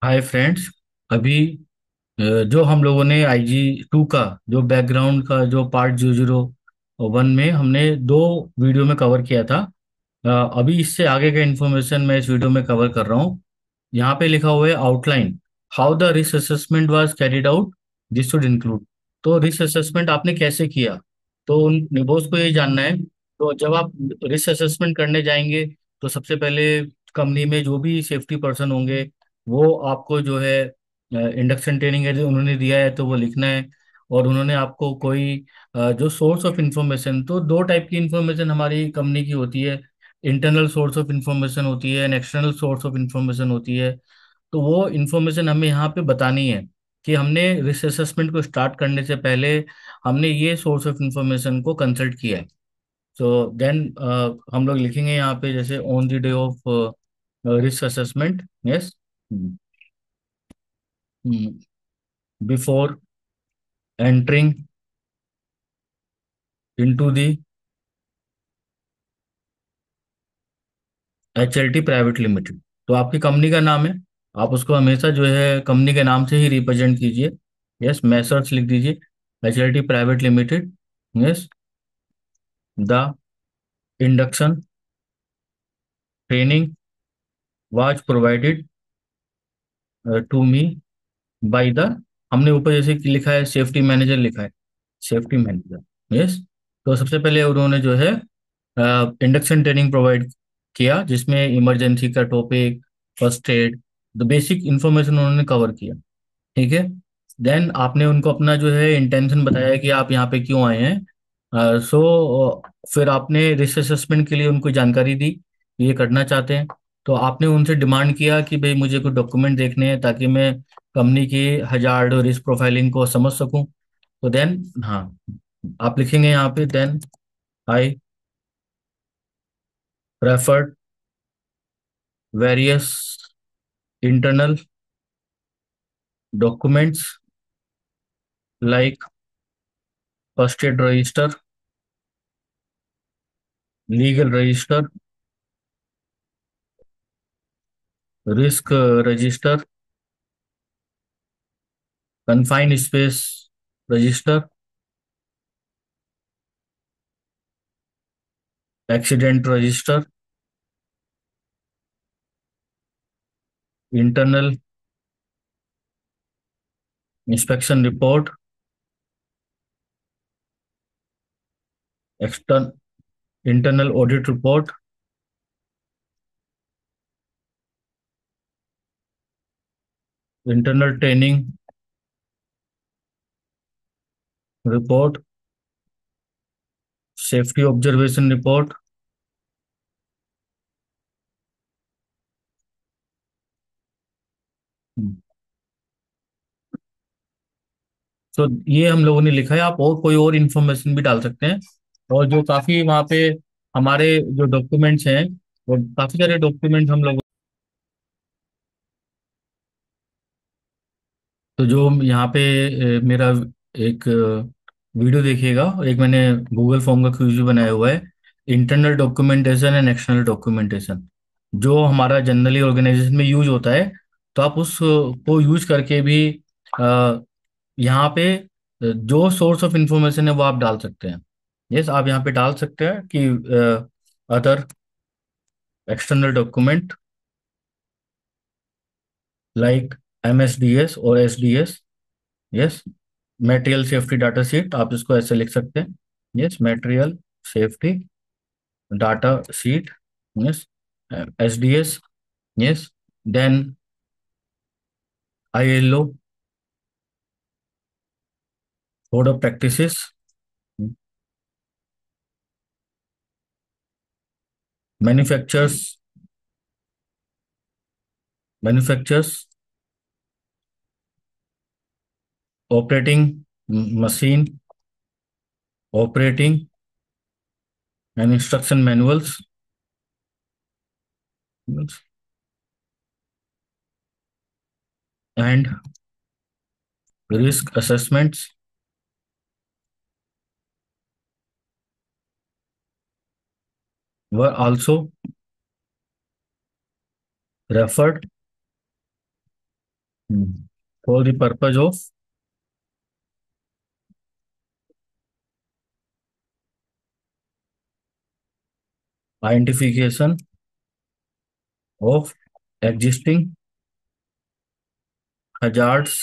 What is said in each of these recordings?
Hi friends. अभी जो हम लोगों ने IG 2 का जो बैकग्राउंड का जो पार्ट 001 में हमने दो वीडियो में कवर किया था। अभी इससे आगे का इन्फॉर्मेशन मैं इस वीडियो में कवर कर रहा हूँ। यहाँ पे लिखा हुआ है outline how the risk assessment was carried out, this should include. तो रिस्क असेसमेंट आपने कैसे किया, तो उन निबोस को ये जानना है। तो जब आप रिस्क असेसमेंट करने जाएंगे तो सबसे पहले कंपनी में जो भी सेफ्टी पर्सन होंगे वो आपको जो है इंडक्शन ट्रेनिंग यदि उन्होंने दिया है तो वो लिखना है। और उन्होंने आपको कोई जो सोर्स ऑफ इंफॉर्मेशन, तो दो टाइप की इंफॉर्मेशन हमारी कंपनी की होती है। इंटरनल सोर्स ऑफ इंफॉर्मेशन होती है and external source of information होती है। तो वो इंफॉर्मेशन हमें यहाँ पे बतानी है कि हमने रिस्क असेसमेंट को स्टार्ट करने से पहले हमने ये सोर्स ऑफ इंफॉर्मेशन को कंसल्ट किया है। सो देन हम लोग लिखेंगे यहाँ पे जैसे on the day of risk assessment, yes, before entering into the HLT private limited. तो आपकी कंपनी का नाम है, आप उसको हमेशा जो है कंपनी के नाम से ही रिप्रेजेंट कीजिए। यस, मैसर्स लिख दीजिए, HLT private limited. Yes, the induction training was provided to me by the, हमने ऊपर जैसे कि लिखा है सेफ्टी मैनेजर लिखा है, सेफ्टी मैनेजर। यस। तो सबसे पहले उन्होंने जो है इंडक्शन ट्रेनिंग प्रोवाइड किया जिसमें इमरजेंसी का topic, first aid, the basic information उन्होंने कवर किया। ठीक है। देन आपने उनको अपना जो है इंटेंशन बताया कि आप यहाँ पे क्यों आए हैं। फिर आपने रिस्क असेसमेंट के लिए उनको जानकारी दी, ये करना चाहते हैं। तो आपने उनसे डिमांड किया कि भाई मुझे कुछ डॉक्यूमेंट देखने हैं ताकि मैं कंपनी की हजार्ड और रिस्क प्रोफाइलिंग को समझ सकूं। तो देन, हाँ, आप लिखेंगे यहाँ पे then I referred various internal documents like first aid register, legal register, risk register, confined space register, accident register, internal inspection report, extern internal audit report, internal training report, safety observation report. तो ये हम लोगों ने लिखा है, आप और कोई और इन्फॉर्मेशन भी डाल सकते हैं। और जो काफी वहाँ पे हमारे जो डॉक्यूमेंट्स हैं, वो काफी सारे डॉक्यूमेंट हम लोग, तो जो यहाँ पे मेरा एक वीडियो देखिएगा, एक मैंने गूगल फॉर्म का क्यूज बनाया हुआ है, internal documentation and external documentation, जो हमारा जनरली ऑर्गेनाइजेशन में यूज होता है। तो आप उस को यूज करके भी अ, यहाँ पे जो सोर्स ऑफ इंफॉर्मेशन है वो आप डाल सकते हैं। यस, आप यहाँ पे डाल सकते हैं कि other external document like MSDS और SDS। Yes, material safety data sheet, आप इसको ऐसे लिख सकते हैं। Yes, material safety data sheet. Yes, SDS। Yes, then ILO code of practices, manufacturers manufacturers operating machine operating and instruction manuals and risk assessments were also referred for the purpose of identification of existing hazards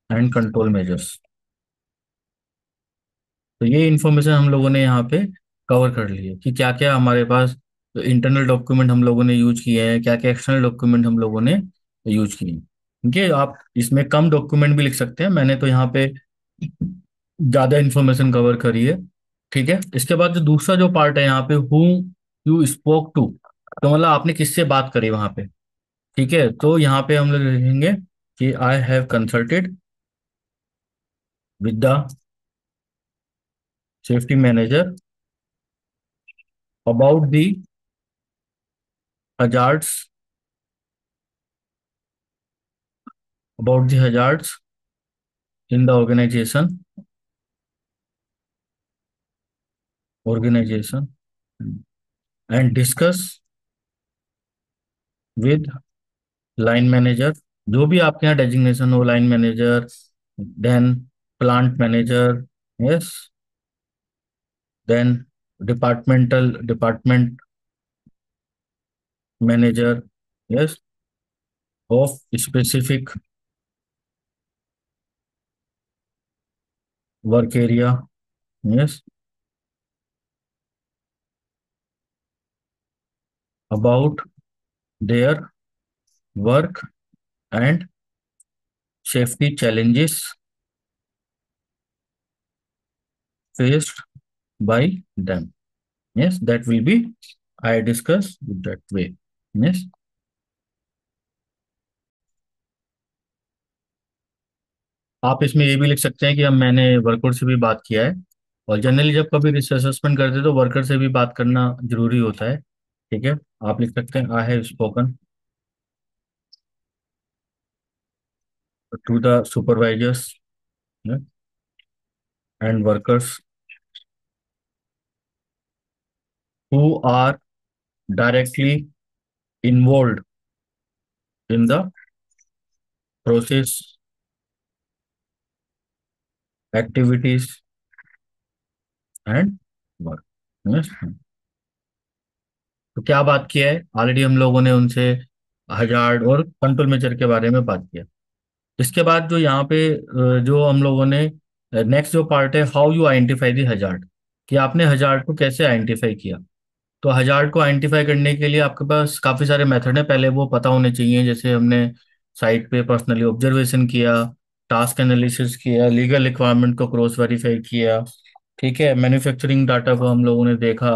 and control measures. तो ये information हम लोगों ने यहाँ पे cover कर ली है कि क्या क्या हमारे पास इंटरनल डॉक्यूमेंट हम लोगों ने यूज किए हैं, क्या क्या एक्सटर्नल डॉक्यूमेंट हम लोगों ने यूज किए हैं। ठीक है, आप इसमें कम डॉक्यूमेंट भी लिख सकते हैं, मैंने तो यहाँ पे ज़्यादा इन्फॉर्मेशन कवर करी है। ठीक है, इसके बाद जो दूसरा जो पार्ट है यहाँ पे, हु यू स्पोक टू, तो मतलब आपने किससे बात करी वहाँ पे। ठीक है, तो यहाँ पे हम लोग लिखेंगे कि I have consulted with the safety manager about the hazards in the organization and discuss with line manager, जो भी आपके यहाँ डेजिग्नेशन हो, line manager, then plant manager, yes, then department manager, yes, of specific work area, yes, about their work and safety challenges faced by them, yes, that will be I discuss that way, yes। आप इसमें ये भी लिख सकते हैं कि अब मैंने वर्कर से भी बात किया है, और जनरली जब कभी रिस्क असेसमेंट करते हैं तो वर्कर से भी बात करना जरूरी होता है। ठीक है, आप लिख सकते हैं I have spoken to the supervisors and workers who are directly involve in the process activities and work, तो क्या बात किया है, ऑलरेडी हम लोगों ने उनसे हजार्ड और कंट्रोल मेजर के बारे में बात किया। इसके बाद जो यहाँ पे जो हम लोगों ने नेक्स्ट जो पार्ट है, how you identify the hazard, कि आपने हजार्ड को कैसे आइडेंटिफाई किया। तो हजार्ड को आइडेंटिफाई करने के लिए आपके पास काफ़ी सारे मेथड है, पहले वो पता होने चाहिए, जैसे हमने साइट पे पर्सनली ऑब्जर्वेशन किया, टास्क एनालिसिस किया, लीगल रिक्वायरमेंट को क्रॉस वेरीफाई किया, ठीक है, मैन्युफैक्चरिंग डाटा को हम लोगों ने देखा,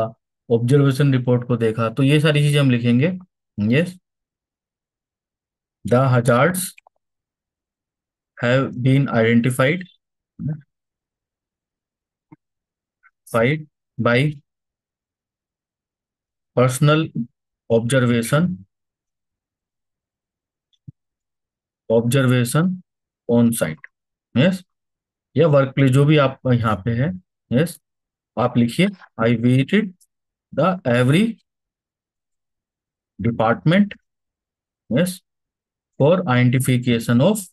ऑब्जर्वेशन रिपोर्ट को देखा, तो ये सारी चीज़ें हम लिखेंगे। Yes, the hazards have been identified fied by personal observation observation on site, yes, या वर्क प्लेस जो भी आप यहाँ पे है, यस, आप लिखिए I visited the every department, yes, for identification of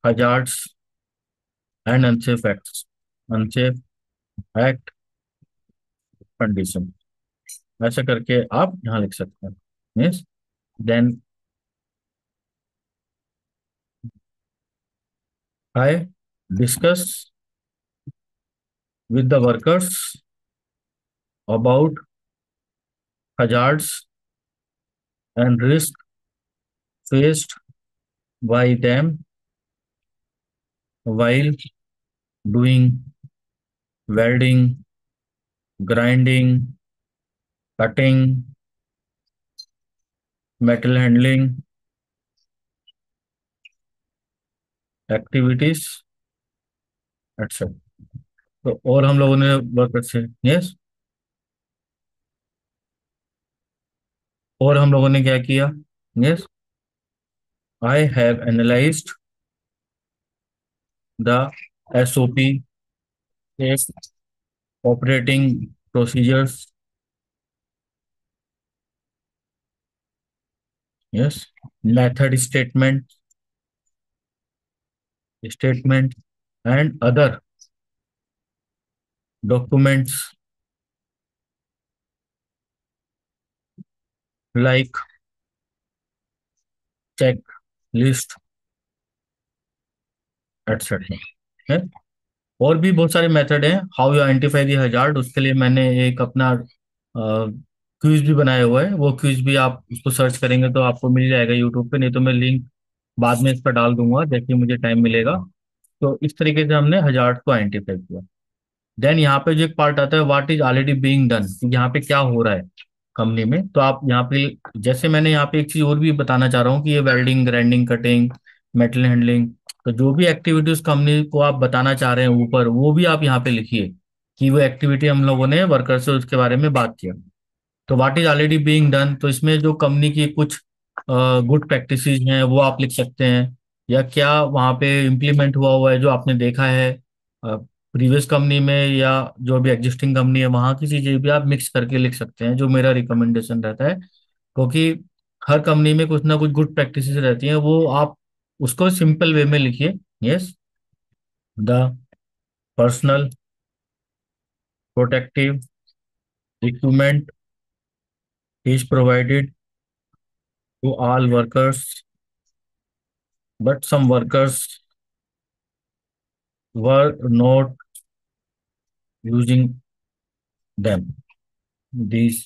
hazards and unsafe act condition, ऐसा करके आप यहाँ लिख सकते हैं। Yes, then I discuss with the workers about hazards and risk faced by them while doing welding, grinding, cutting, metal handling activities etcetera. तो और हम लोगों ने वर्कर से, यस, और हम लोगों ने क्या किया, yes, I have analysed the SOP operating procedures yes, method statement and other documents like check list etcetera है। और भी बहुत सारे मेथड हैं how you identify the hazard. उसके लिए मैंने एक अपना क्विज भी बनाया हुआ है। वो क्विज भी आप उसको सर्च करेंगे तो आपको मिल जाएगा यूट्यूब पे, नहीं तो मैं लिंक बाद में इस पर डाल दूंगा जैसे मुझे टाइम मिलेगा। तो इस तरीके से हमने हजार्ड को आइडेंटिफाई किया। देन यहाँ पे जो एक पार्ट आता है what is already being done, यहाँ पे क्या हो रहा है कंपनी में। तो आप यहाँ पे, जैसे मैंने यहाँ पे एक चीज और भी बताना चाह रहा हूँ कि ये welding, grinding, cutting, metal handling, तो जो भी एक्टिविटीज कंपनी को आप बताना चाह रहे हैं ऊपर, वो भी आप यहाँ पे लिखिए कि वो एक्टिविटी हम लोगों ने वर्कर से उसके बारे में बात किया। तो what is already being done, तो इसमें जो कंपनी की कुछ गुड प्रैक्टिसेस हैं वो आप लिख सकते हैं, या क्या वहाँ पे इम्प्लीमेंट हुआ हुआ है जो आपने देखा है प्रीवियस कंपनी में, या जो भी एग्जिस्टिंग कंपनी है वहाँ की चीजें भी आप मिक्स करके लिख सकते हैं, जो मेरा रिकमेंडेशन रहता है। क्योंकि हर कंपनी में कुछ ना कुछ गुड प्रैक्टिसेस रहती हैं, वो आप उसको सिंपल वे में लिखिए। Yes, the personal protective equipment is provided to all workers but some workers were not using them these।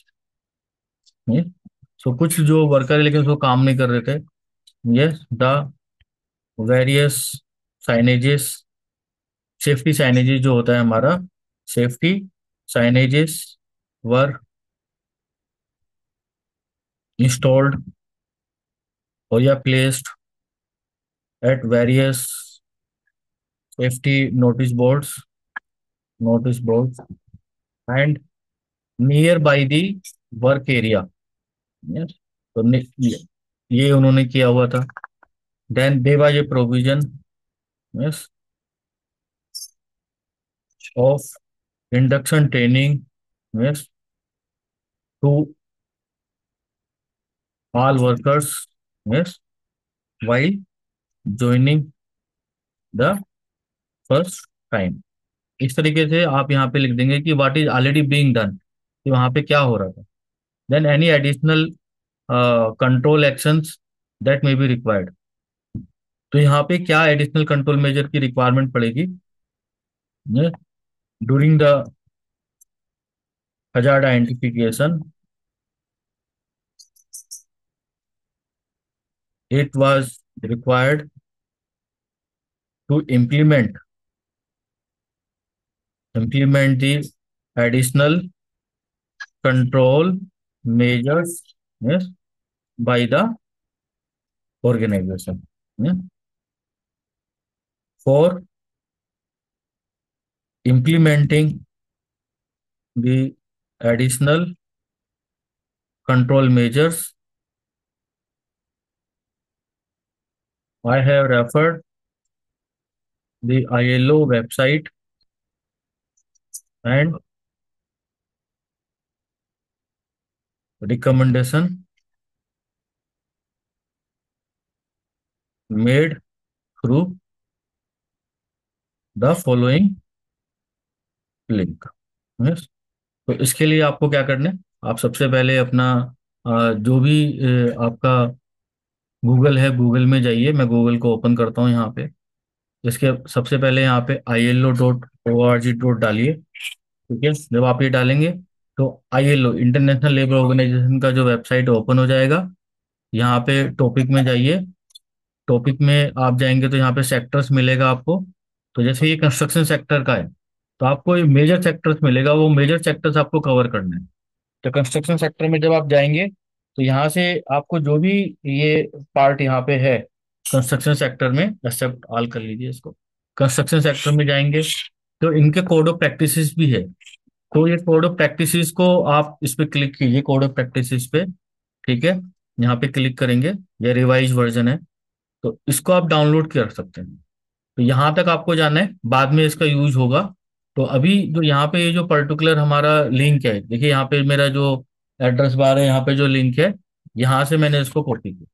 So कुछ जो वर्कर है लेकिन उसको काम नहीं कर रहे थे। Yes, the various signages, safety signages जो होता है हमारा, सेफ्टी साइनेजेस वर इंस्टॉल्ड और या placed at various safety notice boards and nearby the work area. Yes, तो ये उन्होंने किया हुआ था। Then they was a provision, yes, of induction training, yes, to all workers, yes, while joining the first time. इस तरीके से आप यहाँ पे लिख देंगे कि what is already being done, कि वहां पे क्या हो रहा था। Then any additional control actions that may be required, तो यहाँ पे क्या एडिशनल कंट्रोल मेजर की रिक्वायरमेंट पड़ेगी during the hazard identification। It was required to implement the additional control measures, yes, by the organization, yeah, for implementing the additional control measures. I have referred the ILO website and recommendation made through the following link, yes। तो इसके लिए आपको क्या करना है, आप सबसे पहले अपना जो भी आपका गूगल है, गूगल में जाइए। मैं गूगल को ओपन करता हूँ यहाँ पे। इसके सबसे पहले यहाँ पे ILO.org डालिए। ठीक है, जब आप ये डालेंगे तो ILO इंटरनेशनल लेबर ऑर्गेनाइजेशन का जो वेबसाइट ओपन हो जाएगा। यहाँ पे टॉपिक में जाइए। टॉपिक में आप जाएंगे तो यहाँ पे सेक्टर्स मिलेगा आपको। तो जैसे ये कंस्ट्रक्शन सेक्टर का है तो आपको ये मेजर सेक्टर्स मिलेगा, वो मेजर सेक्टर्स आपको कवर करना है। तो कंस्ट्रक्शन सेक्टर में जब आप जाएंगे तो यहाँ से आपको जो भी ये पार्ट यहाँ पे है कंस्ट्रक्शन सेक्टर में, एक्सेप्ट ऑल कर लीजिए इसको। कंस्ट्रक्शन सेक्टर में जाएंगे तो इनके कोड ऑफ प्रैक्टिसेस भी है। तो ये कोड ऑफ प्रैक्टिसेस को आप इस पे क्लिक कीजिए, कोड ऑफ प्रैक्टिसेस पे। ठीक है, यहाँ पे क्लिक करेंगे, ये रिवाइज वर्जन है तो इसको आप डाउनलोड कर सकते हैं। तो यहाँ तक आपको जाना है, बाद में इसका यूज होगा। तो अभी जो यहाँ पे ये जो पर्टिकुलर हमारा लिंक है, देखिए यहाँ पे मेरा जो एड्रेस बार है, यहाँ पे जो लिंक है यहाँ से मैंने इसको कॉपी किया।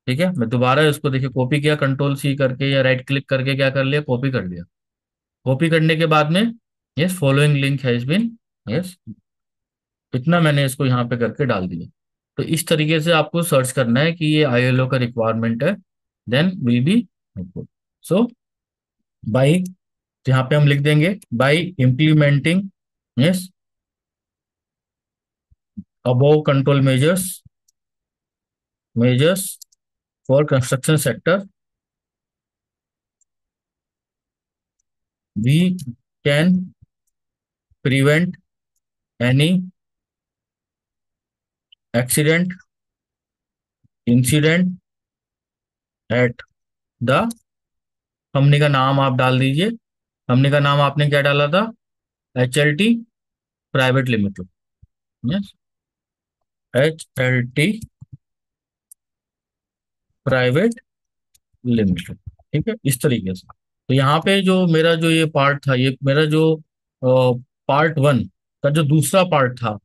ठीक है, मैं दोबारा इसको देखिए कॉपी किया, कंट्रोल सी करके या राइट क्लिक करके क्या कर लिया, कॉपी कर लिया। कॉपी करने के बाद में yes following link has been, yes इतना मैंने इसको यहाँ पे करके डाल दिया। तो इस तरीके से आपको सर्च करना है कि ये आईएलओ का रिक्वायरमेंट है, then will be helpful. So by, यहाँ पे हम लिख देंगे by implementing yes above control measures for construction sector, we can prevent any accident incident at the, company का नाम आप डाल दीजिए। कंपनी का नाम आपने क्या डाला था, HLT private limited, yes HLT private limited. ठीक है, इस तरीके से। तो यहाँ पे जो मेरा जो ये पार्ट था, ये मेरा जो पार्ट वन का जो दूसरा पार्ट था,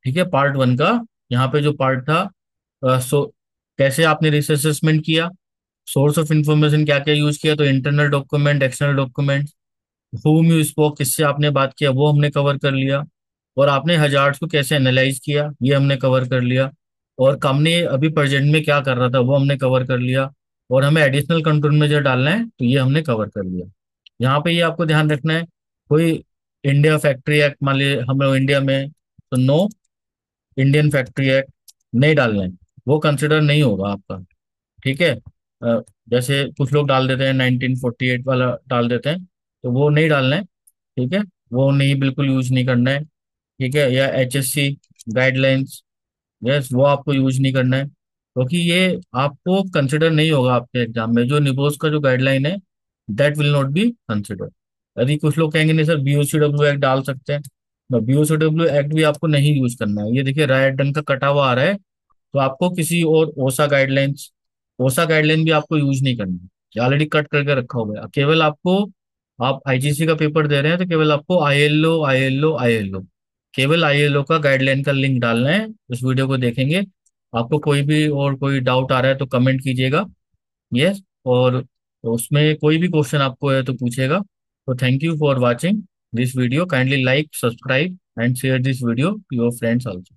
ठीक है, पार्ट वन का यहाँ पे जो पार्ट था, सो कैसे आपने रिसर्च असेसमेंट किया, सोर्स ऑफ इंफॉर्मेशन क्या क्या यूज किया, तो internal document, external document, whom you spoke, किससे आपने बात किया, वो हमने कवर कर लिया। और आपने हजार्ड्स को कैसे एनालाइज किया, ये हमने कवर कर लिया। और कंपनी अभी प्रेजेंट में क्या कर रहा था, वो हमने कवर कर लिया। और हमें एडिशनल कंट्रोल मेजर डालना है, तो ये हमने कवर कर लिया। यहाँ पे ये आपको ध्यान रखना है, कोई इंडिया फैक्ट्री एक्ट मान लीजिए हम लोग इंडिया में, तो नो इंडियन फैक्ट्री एक्ट नहीं डालना है, वो कंसिडर नहीं होगा आपका। ठीक है, जैसे कुछ लोग डाल देते हैं 1948 वाला डाल देते हैं, तो वो नहीं डालना है। ठीक है, वो नहीं, बिल्कुल यूज नहीं करना है। ठीक है, या HSC गाइडलाइंस, यस वो आपको यूज नहीं करना है, क्योंकि ये आपको कंसिडर नहीं होगा आपके एग्जाम में। जो निबोस का जो गाइडलाइन है, that will not be consider. यदि कुछ लोग कहेंगे नहीं सर BOCW एक्ट डाल सकते हैं, तो BOCW एक्ट भी आपको नहीं यूज करना है। ये देखिए राइट डन का कटा हुआ आ रहा है, तो आपको किसी और ओसा गाइडलाइन भी आपको यूज नहीं करनी है, ऑलरेडी कट करके रखा हुआ है। केवल आपको, आप IGC का पेपर दे रहे हैं, तो केवल आपको ILO केवल ILO का गाइडलाइन का लिंक डालना है। उस वीडियो को देखेंगे, आपको कोई भी और कोई डाउट आ रहा है तो कमेंट कीजिएगा। यस, और उसमें कोई भी क्वेश्चन आपको है तो पूछेगा। तो thank you for watching this video, kindly like, subscribe and share this video to your friends also.